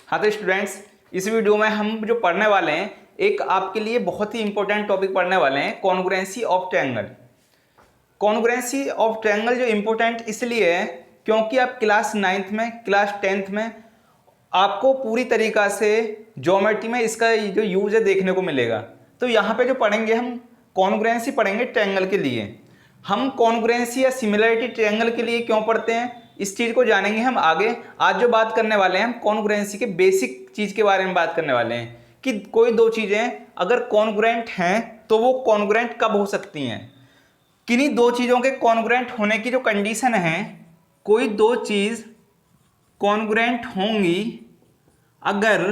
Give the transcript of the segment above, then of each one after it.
हाँ तो स्टूडेंट्स, इस वीडियो में हम जो पढ़ने वाले हैं एक आपके लिए बहुत ही इंपॉर्टेंट टॉपिक पढ़ने वाले हैं, congruency of triangle. Congruency of triangle जो इंपॉर्टेंट इसलिए है क्योंकि आप क्लास 9th में, क्लास 10th में आपको पूरी तरीका से ज्योमेट्री में इसका जो यूज है देखने को मिलेगा। तो यहाँ पे जो पढ़ेंगे हम कॉन्ग्रुएंसी पढ़ेंगे ट्रायंगल के लिए। हम कॉन्ग्रुएंसी या सिमिलरिटी ट्रायंगल के लिए क्यों पढ़ते हैं इस चीज़ को जानेंगे हम आगे। आज जो बात करने वाले हैं हम कॉन्ग्रुएंसी के बेसिक चीज़ के बारे में बात करने वाले हैं कि कोई दो चीज़ें अगर कॉन्ग्रुएंट हैं तो वो कॉन्ग्रुएंट कब हो सकती हैं। किन्हीं दो चीज़ों के कॉन्ग्रुएंट होने की जो कंडीशन है, कोई दो चीज़ कॉन्ग्रुएंट होंगी अगर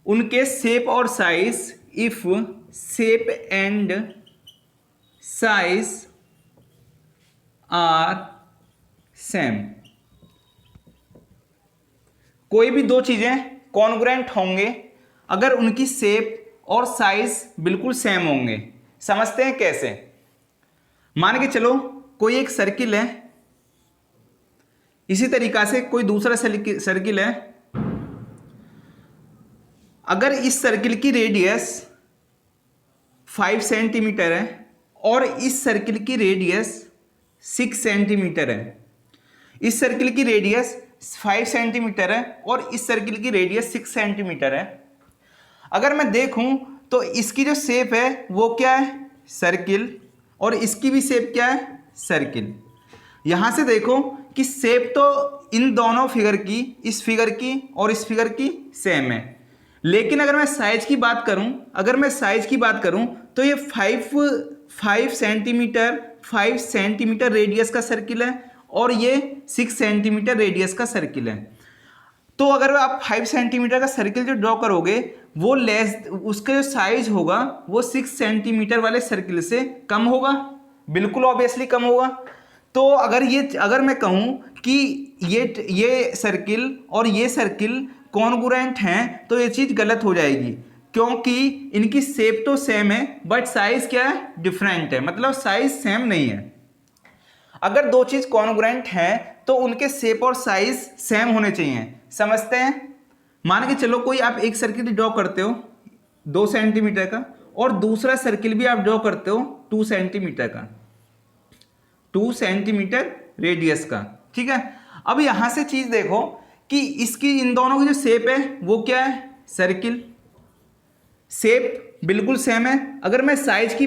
उनके शेप और size, if shape and size are same. कोई भी दो चीजें कॉन्ग्रुएंट होंगे अगर उनकी शेप और साइज बिल्कुल सेम होंगे। समझते हैं कैसे। मान के चलो कोई एक सर्किल है, इसी तरीका से कोई दूसरा सर्किल है। अगर इस सर्किल की रेडियस 5 सेंटीमीटर है और इस सर्किल की रेडियस 6 सेंटीमीटर है, इस सर्किल की रेडियस 5 सेंटीमीटर है और इस सर्किल की रेडियस 6 सेंटीमीटर है। अगर मैं देखूं तो इसकी जो शेप है वो क्या है, सर्किल, और इसकी भी शेप क्या है, सर्किल। यहां से देखो कि शेप तो इन दोनों फिगर की, इस फिगर की और इस फिगर की सेम है, लेकिन अगर मैं साइज की बात करूं तो ये 5 सेंटीमीटर रेडियस का सर्किल है और ये 6 सेंटीमीटर रेडियस का सर्किल है। तो अगर आप 5 सेंटीमीटर का सर्किल जो ड्रॉ करोगे वो उसका जो साइज होगा वो 6 सेंटीमीटर वाले सर्किल से कम होगा, बिल्कुल ऑब्वियसली कम होगा। तो अगर मैं कहूँ कि ये सर्किल और ये सर्किल कॉन्ग्रुएंट हैं तो ये चीज़ गलत हो जाएगी, क्योंकि इनकी शेप तो सेम है बट साइज क्या है, डिफरेंट है, मतलब साइज सेम नहीं है। अगर दो चीज कॉन्ग्रुएंट हैं तो उनके शेप और साइज सेम होने चाहिए। समझते हैं। मान के चलो कोई आप एक सर्किल ड्रॉ करते हो 2 सेंटीमीटर का और दूसरा सर्किल भी आप ड्रॉ करते हो 2 सेंटीमीटर का, 2 सेंटीमीटर रेडियस का, ठीक है। अब यहां से चीज देखो कि इसकी इन दोनों की जो शेप है वो क्या है, सर्किल, शेप बिल्कुल सेम है। अगर मैं साइज की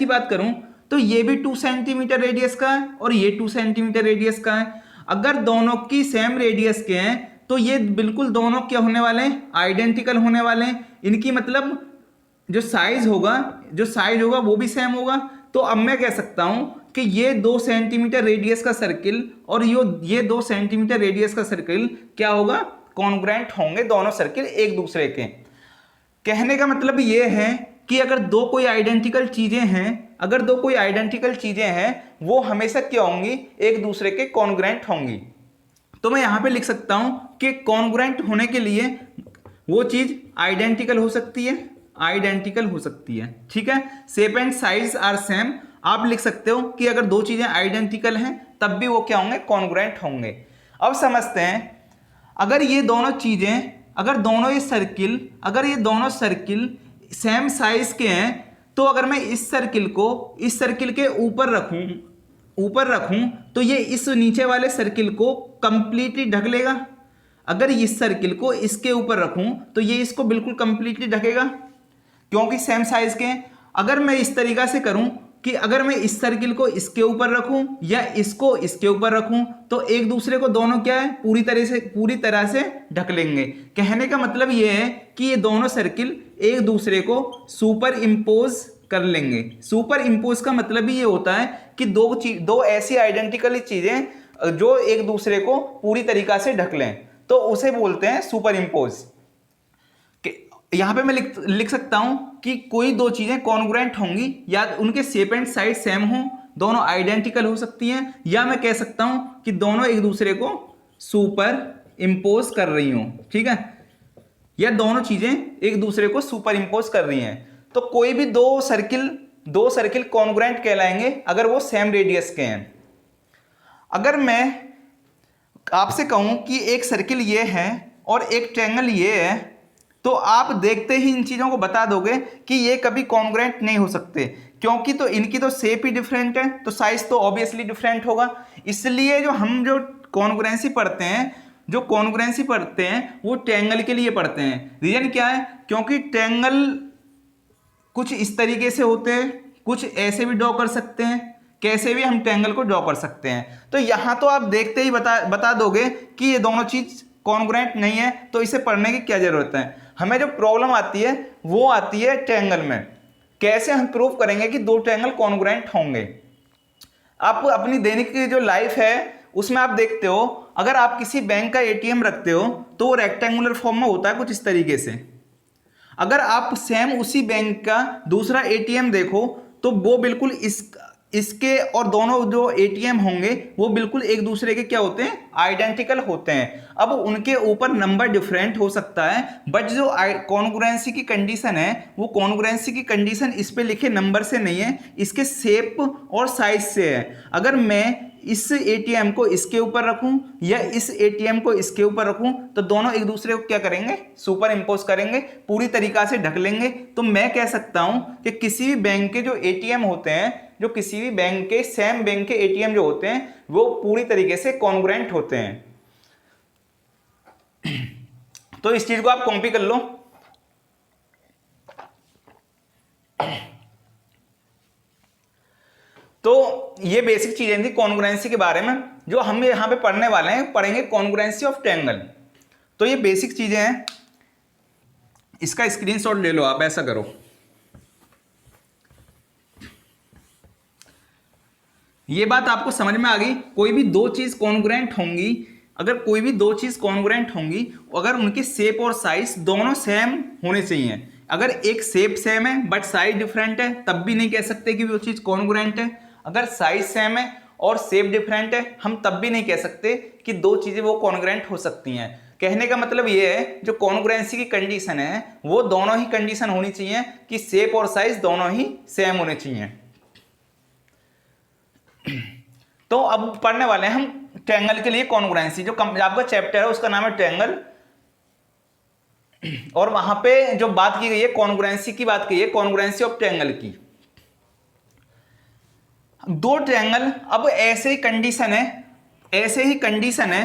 बात करूं तो ये भी 2 सेंटीमीटर रेडियस का है और ये 2 सेंटीमीटर रेडियस का है। अगर दोनों की सेम रेडियस के हैं तो ये बिल्कुल दोनों क्या होने वाले हैं, आइडेंटिकल होने वाले हैं। इनकी मतलब जो साइज होगा वो भी सेम होगा। तो अब मैं कह सकता हूं कि ये 2 सेंटीमीटर रेडियस का सर्किल और ये 2 सेंटीमीटर रेडियस का सर्किल क्या होगा, कॉन्ग्रुएंट होंगे, दोनों सर्किल एक दूसरे के। कहने का मतलब ये है कि अगर दो कोई आइडेंटिकल चीजें हैं वो हमेशा क्या होंगी, एक दूसरे के कॉन्ग्रुएंट होंगी। तो मैं यहां पे लिख सकता हूं कि कॉन्ग्रुएंट होने के लिए वो चीज आइडेंटिकल हो सकती है, ठीक है। Shape and size are same. आप लिख सकते हो कि अगर दो चीजें आइडेंटिकल हैं तब भी वो क्या होंगे, कॉन्ग्रुएंट होंगे। अब समझते हैं, अगर ये दोनों सर्किल सेम साइज के हैं तो अगर मैं इस सर्किल के ऊपर रखूं तो ये इस नीचे वाले सर्किल को कंप्लीटली ढक लेगा। अगर इस सर्किल को इसके ऊपर रखूं तो ये इसको बिल्कुल कंप्लीटली ढकेगा क्योंकि सेम साइज के हैं। अगर मैं इस तरीका से करूं कि अगर मैं इस सर्किल को इसके ऊपर रखूं या इसको इसके ऊपर रखूं तो एक दूसरे को दोनों क्या है, पूरी तरह से ढक लेंगे। कहने का मतलब ये है कि ये दोनों सर्किल एक दूसरे को सुपर इम्पोज कर लेंगे। सुपर इम्पोज का मतलब ही ये होता है कि दो ऐसी आइडेंटिकल चीजें जो एक दूसरे को पूरी तरीका से ढक लें, तो उसे बोलते हैं सुपर इम्पोज। यहां पे मैं लिख सकता हूं कि कोई दो चीजें कॉन्ग्रुएंट होंगी या उनके शेप एंड साइज सेम हो, दोनों आइडेंटिकल हो सकती हैं, या मैं कह सकता हूं कि दोनों एक दूसरे को सुपर इम्पोज कर रही हो, ठीक है, या दोनों चीजें एक दूसरे को सुपर इम्पोज कर रही हैं। तो कोई भी दो सर्किल कॉन्ग्रुएंट कहलाएंगे अगर वो सेम रेडियस के हैं। अगर मैं आपसे कहूं कि एक सर्किल ये है और एक ट्रायंगल ये है, तो आप देखते ही इन चीज़ों को बता दोगे कि ये कभी कॉन्ग्रुएंट नहीं हो सकते, क्योंकि तो इनकी तो शेप ही डिफरेंट है, तो साइज तो ऑब्वियसली डिफरेंट होगा। इसलिए जो कॉन्ग्रुएंसी पढ़ते हैं, वो ट्रायंगल के लिए पढ़ते हैं। रीजन क्या है? क्योंकि ट्रायंगल कुछ इस तरीके से होते हैं, कुछ ऐसे भी ड्रॉ कर सकते हैं, कैसे भी हम ट्रायंगल को ड्रॉ कर सकते हैं। तो यहाँ तो आप देखते ही बता दोगे कि ये दोनों चीज कॉन्ग्रुएंट नहीं है, तो इसे पढ़ने की क्या जरूरत है। हमें जो प्रॉब्लम आती है वो आती है ट्रायंगल में, कैसे हम प्रूव करेंगे कि दो ट्रायंगल कॉन्ग्रुएंट होंगे। आप अपनी दैनिक की जो लाइफ है उसमें आप देखते हो, अगर आप किसी बैंक का एटीएम रखते हो तो वो रेक्टेंगुलर फॉर्म में होता है कुछ इस तरीके से। अगर आप सेम उसी बैंक का दूसरा एटीएम देखो तो वो बिल्कुल इसके और दोनों जो एटीएम होंगे वो बिल्कुल एक दूसरे के क्या होते हैं? आइडेंटिकल होते हैं। अब उनके ऊपर नंबर डिफरेंट हो सकता है, बट जो कॉन्ग्रुएंसी की कंडीशन है वो कॉन्ग्रुएंसी की कंडीशन इस पे लिखे नंबर से नहीं है, इसके शेप और साइज से है। अगर मैं इस एटीएम को इसके ऊपर रखूं या इस एटीएम को इसके ऊपर रखूं तो दोनों एक दूसरे को क्या करेंगे? सुपर इंपोज करेंगे, पूरी तरीका से ढक लेंगे। तो मैं कह सकता हूं कि किसी भी बैंक के जो एटीएम होते हैं, जो किसी भी बैंक के सेम बैंक के एटीएम जो होते हैं वो पूरी तरीके से कॉन्ग्रुएंट होते हैं। तो इस चीज को आप कॉपी कर लो। तो ये बेसिक चीजें थी कॉन्ग्रुएंसी के बारे में, जो हम यहां पे पढ़ने वाले हैं, पढ़ेंगे कॉन्ग्रुएंसी ऑफ ट्रायंगल। तो ये बेसिक चीजें हैं, इसका स्क्रीनशॉट ले लो आप, ऐसा करो। ये बात आपको समझ में आ गई? कोई भी दो चीज कॉन्ग्रुएंट होंगी, अगर कोई भी दो चीज कॉन्ग्रुएंट होंगी, अगर उनके शेप और साइज दोनों सेम होने चाहिए। अगर एक शेप सेम है बट साइज डिफरेंट है तब भी नहीं कह सकते कि वो चीज कॉन्ग्रुएंट है। अगर साइज सेम है और शेप डिफरेंट है हम तब भी नहीं कह सकते कि दो चीजें वो कॉन्ग्रुएंट हो सकती हैं। कहने का मतलब ये है, जो कॉन्ग्रुएंसी की कंडीशन है वो दोनों ही कंडीशन होनी चाहिए कि शेप और साइज दोनों ही सेम होने चाहिए। तो अब पढ़ने वाले हैं हम ट्रायंगल के लिए कॉन्ग्रुएंसी। जो आपका चैप्टर है उसका नाम है ट्रायंगल, और वहां पे जो बात की गई है कॉन्ग्रुएंसी की बात की है, कॉन्ग्रुएंसी ऑफ ट्रायंगल की। दो ट्रायंगल, अब ऐसे ही कंडीशन है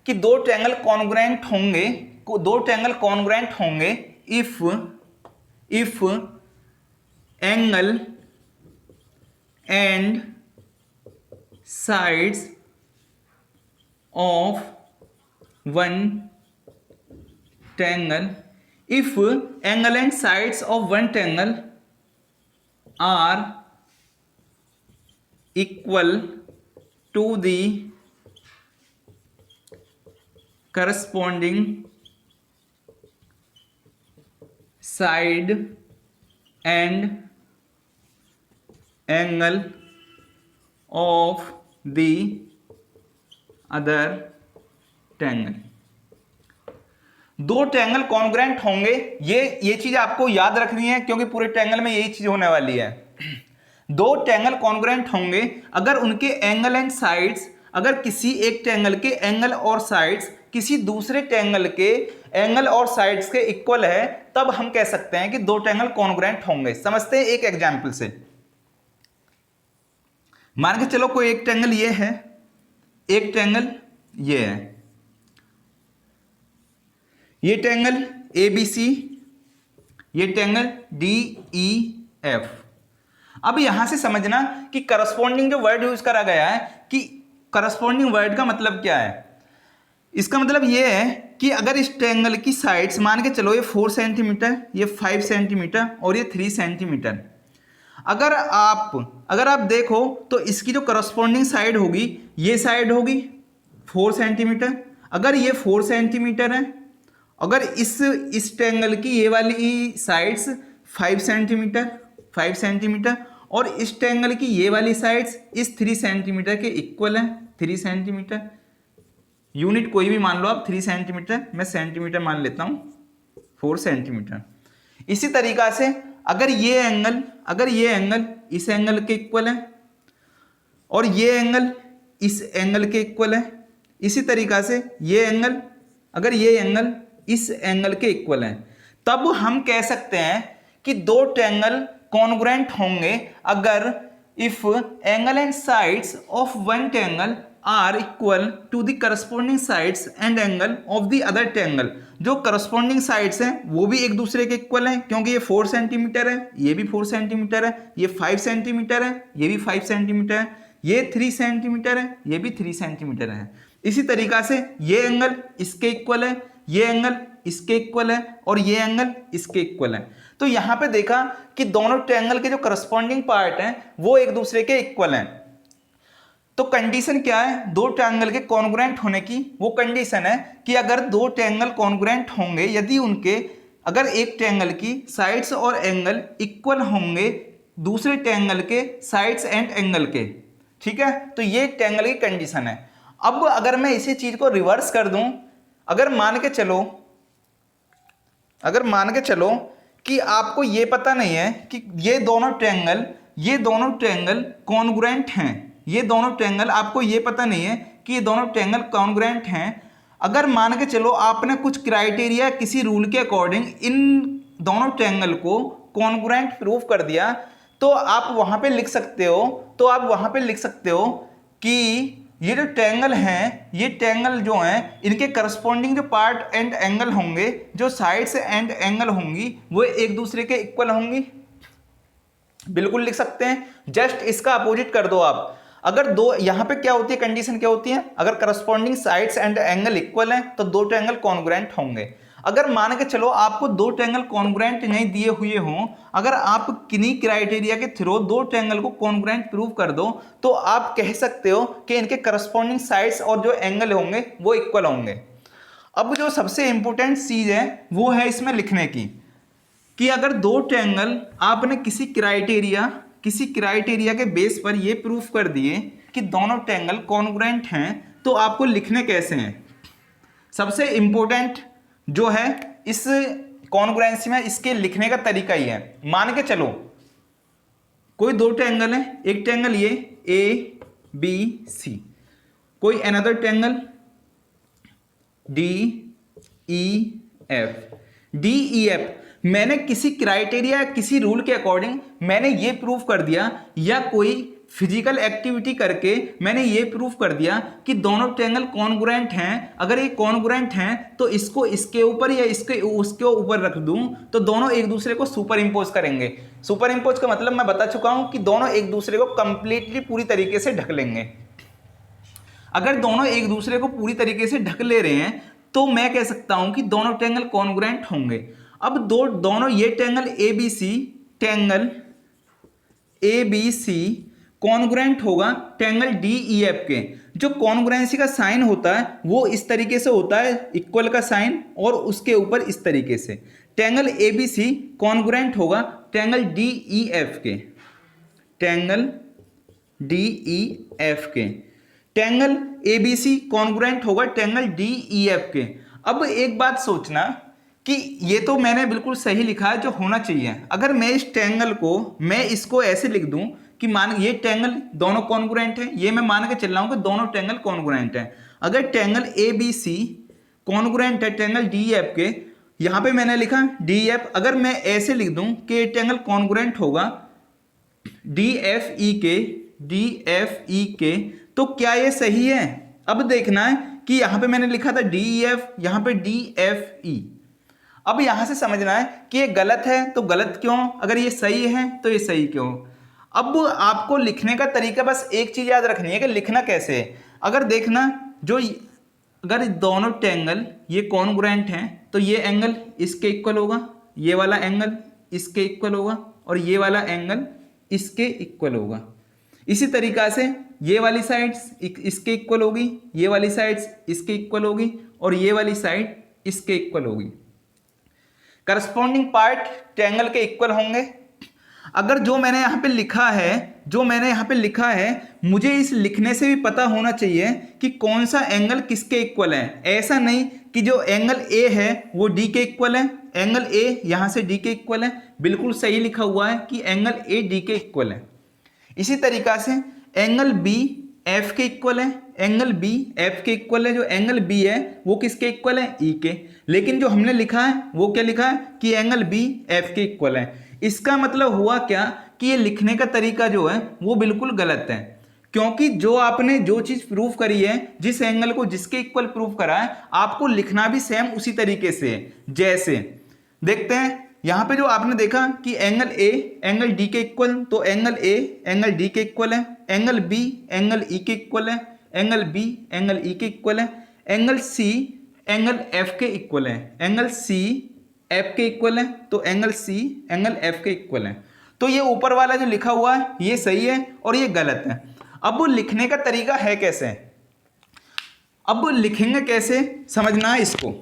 कि दो ट्रायंगल कॉन्ग्रुएंट होंगे if angle and sides of one triangle, if angle and sides of one triangle are equal to the corresponding side and angle of the other triangle। दो triangle congruent होंगे, ये चीज आपको याद रखनी है क्योंकि पूरे ट्रायंगल में यही चीज होने वाली है। दो ट्रायंगल कॉन्ग्रुएंट होंगे अगर उनके एंगल एंड साइड्स, अगर किसी एक ट्रायंगल के एंगल और साइड्स किसी दूसरे ट्रायंगल के एंगल और साइड्स के इक्वल है, तब हम कह सकते हैं कि दो ट्रायंगल कॉन्ग्रुएंट होंगे। समझते हैं एक एग्जाम्पल से। मान के चलो कोई एक ट्रायंगल ये है, एक ट्रायंगल ये है, ये ट्रायंगल ABC, ये ट्रायंगल DEF। अब यहां से समझना कि करस्पॉन्डिंग जो वर्ड यूज करा गया है, कि करस्पॉन्डिंग वर्ड का मतलब क्या है। इसका मतलब ये है कि अगर इस ट्रायंगल की साइड्स मान के चलो ये 4 सेंटीमीटर, ये 5 सेंटीमीटर और ये 3 सेंटीमीटर, अगर आप देखो तो इसकी जो करस्पॉन्डिंग साइड होगी, ये साइड होगी 4 सेंटीमीटर। अगर ये 4 सेंटीमीटर है, अगर इस ट्रायंगल की ये वाली साइड्स 5 सेंटीमीटर और इस ट्रायंगल की ये वाली साइड्स इस 3 सेंटीमीटर के इक्वल है, 3 सेंटीमीटर। यूनिट कोई भी मान लो आप, 3 सेंटीमीटर, मैं सेंटीमीटर मान लेता हूं, 4 सेंटीमीटर। इसी तरीका से अगर ये एंगल इस एंगल के इक्वल है और ये एंगल इस एंगल के इक्वल है, इसी तरीका से ये एंगल अगर ये एंगल इस एंगल के इक्वल है, तब हम कह सकते हैं कि दो ट्रायंगल कॉन्ग्रुएंट होंगे अगर if angle and sides of one triangle are equal to the corresponding sides and angle of the other triangle. जो करस्पॉन्डिंग साइड्स हैं वो भी एक दूसरे के इक्वल हैं, क्योंकि ये 4 सेंटीमीटर है, ये भी 4 सेंटीमीटर है, ये 5 सेंटीमीटर है, ये भी 5 सेंटीमीटर है, ये 3 सेंटीमीटर है, ये भी 3 सेंटीमीटर है। इसी तरीका से ये एंगल इसके इक्वल है, ये एंगल इसके इक्वल है और ये एंगल इसके इक्वल है। तो यहां पे देखा कि दोनों ट्रायंगल के जो करस्पॉन्डिंग पार्ट हैं वो एक दूसरे के इक्वल हैं। तो कंडीशन क्या है दो ट्रायंगल के कॉन्ग्रुएंट होने की? वो कंडीशन है कि अगर दो ट्रायंगल कॉन्ग्रुएंट होंगे, यदि उनके अगर एक ट्रायंगल की साइड्स और एंगल इक्वल होंगे दूसरे ट्रायंगल के साइड्स एंड एंगल के, ठीक है, तो ये ट्रायंगल की कंडीशन है। अब अगर मैं इसी चीज को रिवर्स कर दूं, अगर मान के चलो कि आपको ये पता नहीं है कि ये दोनों ट्रायंगल कॉन्ग्रुएंट हैं, ये दोनों ट्रायंगल आपको ये पता नहीं है कि ये दोनों ट्रायंगल कॉन्ग्रुएंट हैं। अगर मान के चलो आपने कुछ क्राइटेरिया किसी रूल के अकॉर्डिंग इन दोनों ट्रायंगल को कॉन्ग्रुएंट प्रूव कर दिया, तो आप वहां पे लिख सकते हो कि ये जो ट्रायंगल हैं, ये ट्रायंगल जो हैं इनके करस्पॉन्डिंग जो पार्ट एंड एंगल होंगे, जो साइड्स एंड एंगल होंगी, वो एक दूसरे के इक्वल होंगी। बिल्कुल लिख सकते हैं। जस्ट इसका अपोजिट कर दो आप। अगर दो यहां पे क्या होती है, कंडीशन क्या होती है, अगर corresponding sides and angle equal हैं तो दो ट्रायंगल कॉन्ग्रुएंट होंगे। अगर मान के चलो आपको दो ट्रायंगल कॉन्ग्रुएंट नहीं दिए हुए हों, अगर आप किन्हीं क्राइटेरिया के थ्रू दो ट्रायंगल को कॉन्ग्रुएंट प्रूव कर दो, तो आप कह सकते हो कि इनके करस्पॉन्डिंग साइड्स और जो एंगल होंगे वो इक्वल होंगे। अब जो सबसे इंपॉर्टेंट चीज है वो है इसमें लिखने की कि अगर दो ट्रायंगल आपने किसी क्राइटेरिया के बेस पर ये प्रूफ कर दिए कि दोनों ट्रायंगल कॉन्ग्रुएंट हैं, तो आपको लिखने कैसे हैं। सबसे इंपॉर्टेंट जो है इस कॉन्ग्रुएंसी में इसके लिखने का तरीका ही है। मान के चलो कोई दो ट्रायंगल है, एक ट्रायंगल ये ए बी सी, कोई another triangle D E F. मैंने किसी क्राइटेरिया किसी रूल के अकॉर्डिंग मैंने ये प्रूफ कर दिया, या कोई फिजिकल एक्टिविटी करके मैंने ये प्रूफ कर दिया कि दोनों ट्रायंगल कॉन्ग्रुएंट हैं। अगर ये कॉन्ग्रुएंट हैं तो इसको इसके ऊपर या इसके उसके ऊपर रख दूं तो दोनों एक दूसरे को सुपर इंपोज करेंगे। सुपर इंपोज का मतलब मैं बता चुका हूं कि दोनों एक दूसरे को कंप्लीटली पूरी तरीके से ढक लेंगे। अगर दोनों एक दूसरे को पूरी तरीके से ढक ले रहे हैं तो मैं कह सकता हूं कि दोनों ट्रायंगल कॉन्ग्रुएंट होंगे। अब दोनों ये triangle A B C congruent होगा ट्रायंगल डी ई एफ के। जो कॉन्ग्रुएंसी का साइन होता है वो इस तरीके से होता है, इक्वल का साइन, और उसके ऊपर इस तरीके से। Triangle A B C congruent होगा ट्रायंगल डी ई एफ के। Triangle A B C congruent होगा ट्रायंगल डी ई एफ के। अब एक बात सोचना कि ये तो मैंने बिल्कुल सही लिखा है जो होना चाहिए। अगर मैं इस ट्रायंगल को मैं इसको ऐसे लिख दूं कि मान ये ट्रायंगल दोनों कॉन्ग्रुएंट है, ये मैं मान के चल रहा हूं कि दोनों ट्रायंगल कॉन्ग्रुएंट है। अगर triangle A B C congruent है ट्रायंगल डी एफ के, यहां पे मैंने लिखा डी एफ, अगर मैं ऐसे लिख दूं कि ये ट्रायंगल कॉन्ग्रुएंट होगा डी एफ ई के, तो क्या ये सही है? अब देखना है कि यहां पे मैंने लिखा था डी ई एफ, यहां पे डी एफ ई। अब यहां से समझना है कि ये गलत है तो गलत क्यों, अगर ये सही है तो ये सही क्यों। अब आपको लिखने का तरीका बस एक चीज याद रखनी है कि लिखना कैसे है। अगर देखना अगर दोनों ट्रायंगल ये कॉन्ग्रुएंट हैं तो ये एंगल इसके इक्वल होगा, ये वाला एंगल इसके इक्वल होगा, और ये वाला एंगल इसके इक्वल होगा। इसी तरीका से ये वाली साइड्स इसके इक्वल होगी, ये वाली साइड्स इसके इक्वल होगी, और ये वाली साइड इसके इक्वल होगी। करस्पॉन्डिंग पार्ट ट्रायंगल के इक्वल होंगे। अगर जो मैंने यहाँ पे लिखा है मुझे इस लिखने से भी पता होना चाहिए कि कौन सा एंगल किसके इक्वल है। ऐसा नहीं कि जो एंगल ए है वो डी के इक्वल है, एंगल ए यहाँ से डी के इक्वल है। बिल्कुल सही लिखा हुआ है कि एंगल ए डी के इक्वल है। इसी तरीका से एंगल बी एफ के इक्वल है, एंगल बी एफ के इक्वल है, जो एंगल बी है वो किसके इक्वल है, ई के। लेकिन जो हमने लिखा है वो क्या लिखा है कि एंगल बी एफ के इक्वल है। इसका मतलब हुआ क्या कि ये लिखने का तरीका जो है वो बिल्कुल गलत है, क्योंकि जो आपने जो चीज प्रूव करी है, जिस एंगल को जिसके इक्वल प्रूव करा है, आपको लिखना भी सेम उसी तरीके से है। जैसे देखते हैं यहां पे जो आपने देखा कि एंगल ए एंगल डी के इक्वल, तो एंगल ए एंगल डी के इक्वल है, एंगल बी एंगल ई के इक्वल है, एंगल बी एंगल ई के इक्वल है, एंगल सी एंगल एफ के इक्वल है, एंगल सी एफ के इक्वल है, तो एंगल सी एंगल एफ के इक्वल है। तो ये ऊपर वाला जो लिखा हुआ है ये सही है और ये गलत है। अब वो लिखने का तरीका है कैसे, अब वो लिखेंगे कैसे समझना है इसको।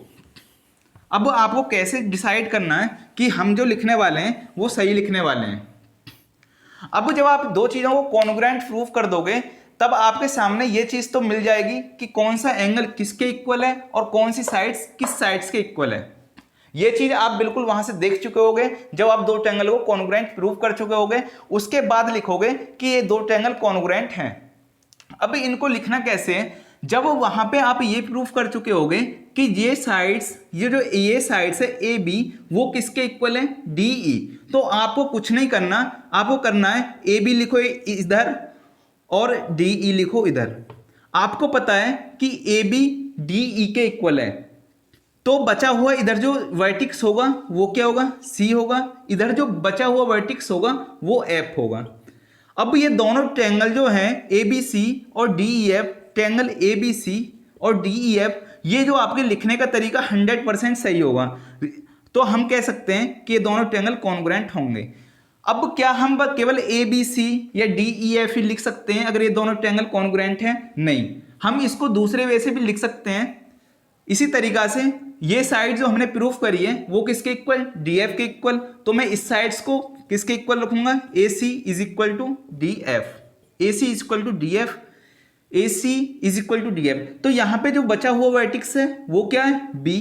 अब आपको कैसे डिसाइड करना है कि हम जो लिखने वाले हैं वो सही लिखने वाले हैं। अब जब आप दो चीज़ों को कॉन्ग्रुएंट प्रूफ कर दोगे तब आपके सामने ये चीज़ तो मिल जाएगी कि कौन सा एंगल किसके इक्वल है और कौन सी साइड्स किस साइड्स के इक्वल है। ये चीज़ आप बिल्कुल वहां से देख चुके होगे जब आप दो ट्रायंगल को कॉन्ग्रुएंट प्रूव कर चुके होगे। उसके बाद लिखोगे कि ये दो ट्रायंगल कॉन्ग्रुएंट हैं। अब इनको लिखना कैसे है, जब वहां पे आप ये प्रूफ कर चुके होगे कि ये साइड्स, ये साइड्स है ए बी, वो किसके इक्वल है, डी ई। तो आपको कुछ नहीं करना, आपको करना है ए बी लिखो इधर और डी ई लिखो इधर। आपको पता है कि ए बी डी ई के इक्वल है, तो बचा हुआ इधर जो वर्टिक्स होगा वो क्या होगा, सी होगा। इधर जो बचा हुआ वर्टिक्स होगा वो एफ होगा। अब ये दोनों ट्रायंगल जो हैं ए बी सी और D E F, triangle A B C और डी ई एफ, ये जो आपके लिखने का तरीका 100% सही होगा। तो हम कह सकते हैं कि ये दोनों ट्रायंगल कॉन्ग्रुएंट होंगे। अब क्या हम केवल ए बी सी या डी ई एफ ही लिख सकते हैं अगर ये दोनों ट्रायंगल कॉन्ग्रुएंट हैं? नहीं, हम इसको दूसरे वे से भी लिख सकते हैं। इसी तरीका से ये साइड जो हमने प्रूफ करी है वो किसके इक्वल, डी एफ के इक्वल। तो मैं इस साइड्स को किसके इक्वल रखूंगा, A C is equal to D F, A C is equal to D F, A C is equal to D F. तो यहाँ पे जो बचा हुआ वर्टिक्स है वो क्या है, बी।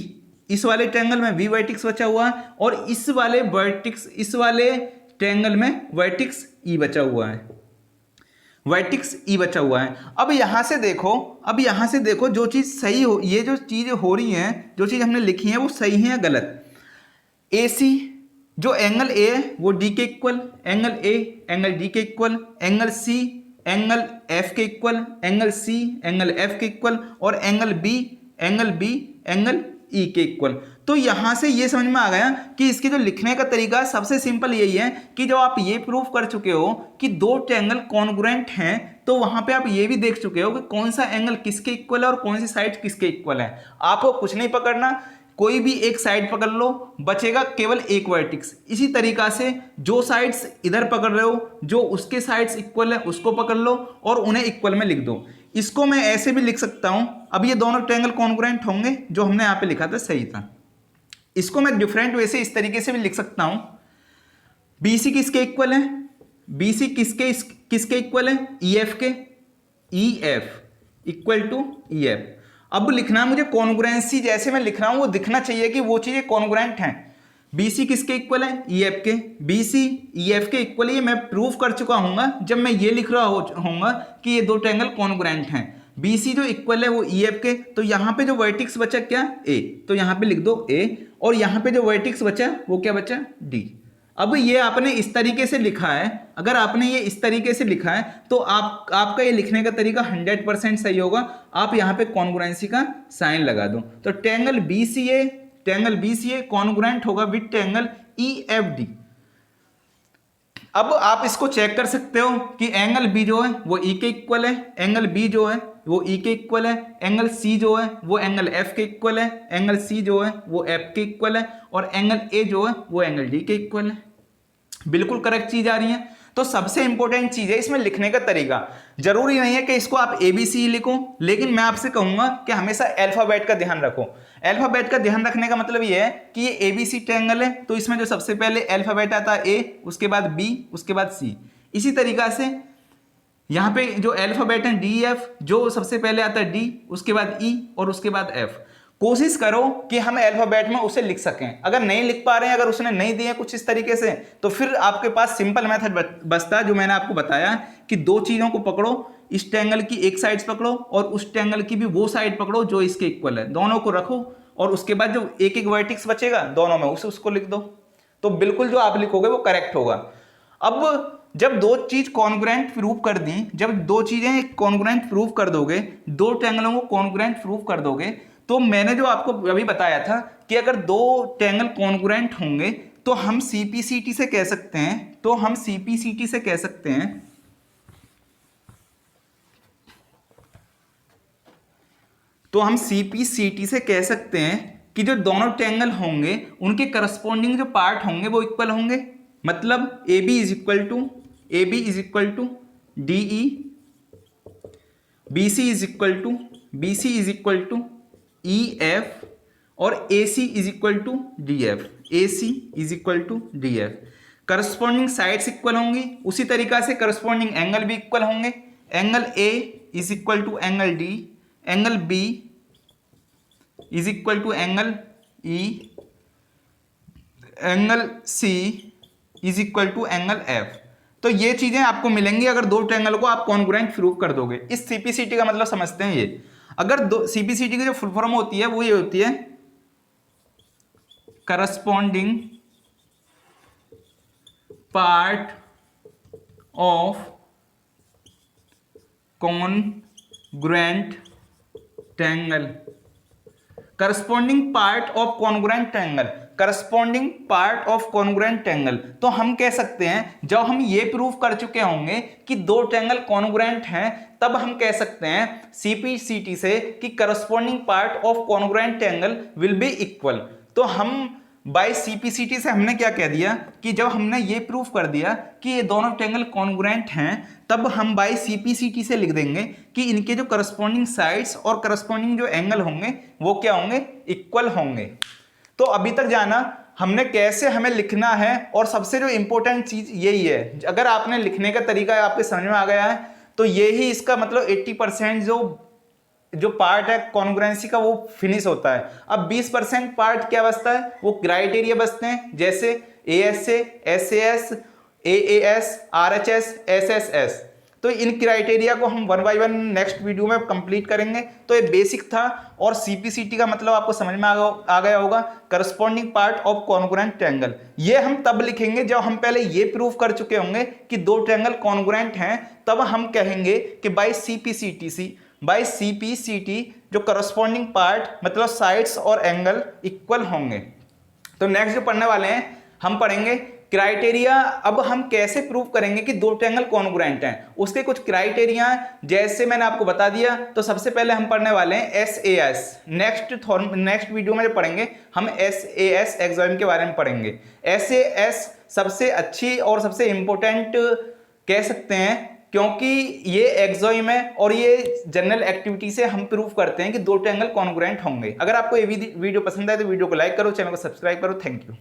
इस वाले ट्रायंगल में बी वर्टिक्स बचा हुआ है और इस वाले वर्टिक्स, इस वाले ट्रायंगल में वर्टिक्स ई बचा हुआ है, वर्टिक्स ई बचा हुआ है। अब यहां से देखो, अब यहां से देखो जो चीज सही हो, ये जो चीजें हो रही हैं, जो चीज हमने लिखी है वो सही है या गलत। ए सी जो एंगल ए है वो डी के equal, angle A angle D के equal, angle C angle F के equal, angle C angle F के इक्वल और एंगल बी एंगल ई के इक्वल। तो यहां से ये समझ में आ गया कि इसके जो लिखने का तरीका सबसे सिंपल यही है कि जब आप ये प्रूफ कर चुके हो कि दो ट्रायंगल कॉन्ग्रुएंट हैं तो वहां पे आप ये भी देख चुके हो कि कौन सा एंगल किसके इक्वल है और कौन सी साइड किसके इक्वल है। आपको कुछ नहीं पकड़ना, कोई भी एक साइड पकड़ लो, बचेगा केवल एक वर्टिक्स। इसी तरीका से जो साइड्स इधर पकड़ रहे हो, जो उसके साइड्स इक्वल है उसको पकड़ लो और उन्हें इक्वल में लिख दो। इसको मैं ऐसे भी लिख सकता हूं, अब ये दोनों ट्रायंगल कॉन्ग्रुएंट होंगे, जो हमने यहाँ पे लिखा था सही था। इसको मैं डिफरेंट वे से इस तरीके से भी लिख सकता हूं, बी सी किसके इक्वल है, बी सी किसके इक्वल है, ई एफ के, E F equal to E F. अब लिखना मुझे कॉन्ग्रुएंसी, जैसे मैं लिख रहा हूं वो दिखना चाहिए कि वो चीजें कॉन्ग्रुएंट हैं। बी सी किसके इक्वल है, ई एफ के, बी सी ई एफ के इक्वल, ये मैं प्रूफ कर चुका हूंगा जब मैं ये लिख रहा होऊंगा कि ये दो ट्रायंगल कॉन्ग्रुएंट हैं। बी सी जो इक्वल है वो ई एफ के, तो यहाँ पे जो वर्टिक्स बचा क्या, ए, तो यहाँ पे लिख दो ए, और यहाँ पे जो वर्टिक्स बचा वो क्या बचा, डी। अब ये आपने इस तरीके से लिखा है, अगर आपने ये इस तरीके से लिखा है तो आपका ये लिखने का तरीका 100% सही होगा। आप यहाँ पे कॉन्ग्रुएंसी का साइन लगा दो, तो ट्रायंगल बी सी ए कॉन्ग्रुएंट होगा with triangle E F D. अब आप इसको चेक कर सकते हो कि एंगल बी जो है वो ई के इक्वल है, एंगल बी जो है वो ई के इक्वल है, एंगल सी जो है वो एंगल एफ के इक्वल है, एंगल सी जो है वो एफ के इक्वल है और एंगल ए जो है वो एंगल डी के इक्वल है। बिल्कुल करेक्ट चीज आ रही है। तो सबसे इंपॉर्टेंट चीज है इसमें लिखने का तरीका। जरूरी नहीं है कि इसको आप ABC लिखो, लेकिन मैं आपसे कहूंगा कि हमेशा अल्फाबेट का ध्यान रखो। अल्फाबेट का ध्यान रखने का मतलब ये है कि ये ABC ट्रायंगल है, तो इसमें जो सबसे पहले अल्फाबेट आता है A, उसके बाद B, उसके बाद C। इसी तरीका से यहाँ पे जो अल्फाबेट है DEF, जो सबसे पहले आता है D, उसके बाद E और उसके बाद F। कोशिश करो कि हम अल्फाबेट में उसे लिख सकें। अगर नहीं लिख पा रहे हैं, अगर उसने नहीं दिए कुछ इस तरीके से, तो फिर आपके पास सिंपल मेथड बचता है जो मैंने आपको बताया कि दो चीज़ों को पकड़ो, इस ट्रायंगल की एक साइड पकड़ो और उस ट्रायंगल की भी वो साइड पकड़ो जो इसके इक्वल है, दोनों को रखो और उसके बाद जो एक एक वर्टेक्स बचेगा दोनों में उसको लिख दो। तो बिल्कुल जो आप लिखोगे वो करेक्ट होगा। अब जब दो चीज कॉन्ग्रुएंट प्रूव कर दी, जब दो चीजें कॉन्ग्रुएंट प्रूव कर दोगे, दो ट्रायंगलों को कॉन्ग्रुएंट प्रूव कर दोगे, तो मैंने जो आपको अभी बताया था कि अगर दो ट्रायंगल कॉन्ग्रुएंट होंगे तो हम सीपीसीटी से कह सकते हैं, तो हम सीपीसीटी से कह सकते हैं कि जो दोनों ट्रायंगल होंगे उनके करस्पॉन्डिंग जो पार्ट होंगे वो इक्वल होंगे। मतलब A B is equal to D E, B C is equal to E F और A C is equal to D F. Corresponding sides equal होंगी, उसी तरीका से करस्पॉन्डिंग एंगल भी इक्वल होंगे। Angle A is equal to angle D, angle B is equal to angle E, angle C is equal to angle F. तो ये चीजें आपको मिलेंगी अगर दो ट्रायंगल को आप कॉन्ग्रुएंट प्रूव कर दोगे। इस सीपीसीटी का मतलब समझते हैं। ये अगर दो सीपीसीटी की जो फुल फॉर्म होती है वो ये होती है corresponding part of congruent triangle. Corresponding part of congruent triangle, corresponding part of congruent triangle. तो हम कह सकते हैं जब हम ये प्रूव कर चुके होंगे कि दो ट्रायंगल कॉन्ग्रुएंट हैं, तब हम कह सकते हैं सीपीसीटी से कि corresponding part of congruent triangle will be equal. तो हम बाय सीपीसीटी से हमने क्या कह दिया कि जब हमने ये प्रूफ कर दिया कि ये दोनों ट्रायंगल कॉन्ग्रुएंट हैं, तब हम बाय सीपीसीटी से लिख देंगे कि इनके जो करस्पॉन्डिंग साइड्स और करस्पॉन्डिंग जो एंगल होंगे वो क्या होंगे, इक्वल होंगे। तो अभी तक जाना हमने कैसे हमें लिखना है, और सबसे जो इंपॉर्टेंट चीज यही है, अगर आपने लिखने का तरीका आपके समझ में आ गया है तो यही इसका मतलब 80% जो पार्ट है कॉन्ग्रुएंसी का वो फिनिश होता है। अब 20% पार्ट क्या बचता है, वो क्राइटेरिया बचते हैं, जैसे ASA, SAS, AAS, RHS, SSS. तो इन क्राइटेरिया को हम one by one next video में कंप्लीट करेंगे। तो ये बेसिक था और सीपीसीटी का मतलब आपको समझ में आ गया होगा, corresponding part of congruent triangle. ये हम तब लिखेंगे जब हम पहले ये प्रूव कर चुके होंगे कि दो ट्रायंगल कॉन्ग्रुएंट हैं, तब हम कहेंगे कि बाय सीपीसीटी जो करस्पॉन्डिंग पार्ट मतलब साइड्स और एंगल इक्वल होंगे। तो नेक्स्ट जो पढ़ने वाले हैं हम पढ़ेंगे क्राइटेरिया। अब हम कैसे प्रूव करेंगे कि दो ट्रायंगल कॉन्ग्रुएंट हैं, उसके कुछ क्राइटेरिया जैसे मैंने आपको बता दिया। तो सबसे पहले हम पढ़ने वाले हैं एसएएस। नेक्स्ट वीडियो में जो पढ़ेंगे हम एसएएस एक्सॉइम के बारे में पढ़ेंगे। एसएएस सबसे अच्छी और सबसे इंपॉर्टेंट कह सकते हैं, क्योंकि ये एक्सॉइम है और ये जनरल एक्टिविटी से हम प्रूव करते हैं कि दो ट्रायंगल कॉन्ग्रुएंट होंगे। अगर आपको ये वीडियो पसंद आए तो वीडियो को लाइक करो, चैनल को सब्सक्राइब करो। Thank you.